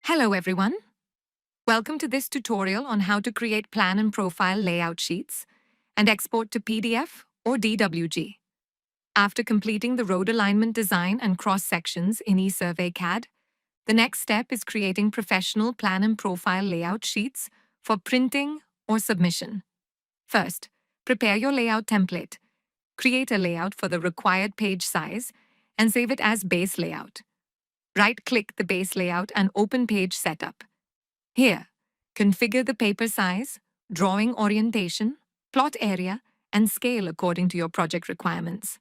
Hello everyone. Welcome to this tutorial on how to create plan and profile layout sheets and export to PDF or DWG. After completing the road alignment design and cross-sections in ESurveyCAD, the next step is creating professional plan and profile layout sheets for printing or submission. First, prepare your layout template. Create a layout for the required page size and save it as base layout. Right-click the base layout and open Page Setup. Here, configure the paper size, drawing orientation, plot area, and scale according to your project requirements.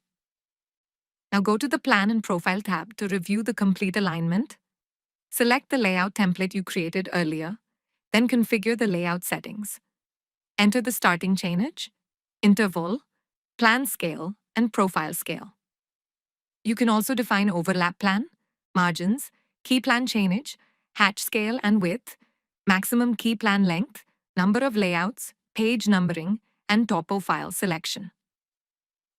Now go to the Plan and Profile tab to review the complete alignment. Select the layout template you created earlier, then configure the layout settings. Enter the starting chainage, interval, plan scale, and profile scale. You can also define overlap plan, margins, key plan chainage, hatch scale and width, maximum key plan length, number of layouts, page numbering, and topo file selection.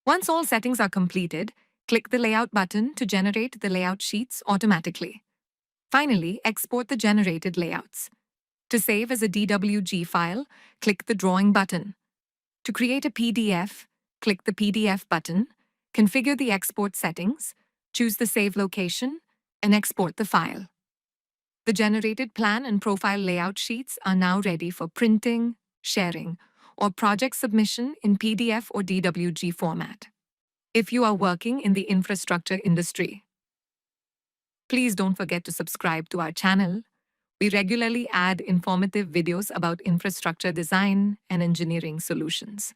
Once all settings are completed, click the Layout button to generate the layout sheets automatically. Finally, export the generated layouts. To save as a DWG file, click the Drawing button. To create a PDF, click the PDF button, configure the export settings, choose the save location, and export the file. The generated plan and profile layout sheets are now ready for printing, sharing, or project submission in PDF or DWG format. If you are working in the infrastructure industry, please don't forget to subscribe to our channel. We regularly add informative videos about infrastructure design and engineering solutions.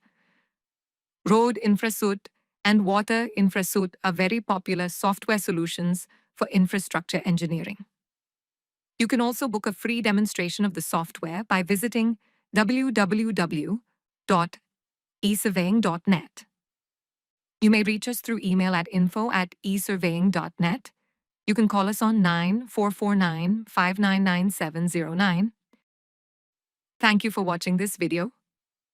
Road InfraSuite and Water InfraSuite are very popular software solutions for infrastructure engineering. You can also book a free demonstration of the software by visiting www.esurveying.net. You may reach us through email at info@esurveying.net. You can call us on 9449-599709. Thank you for watching this video.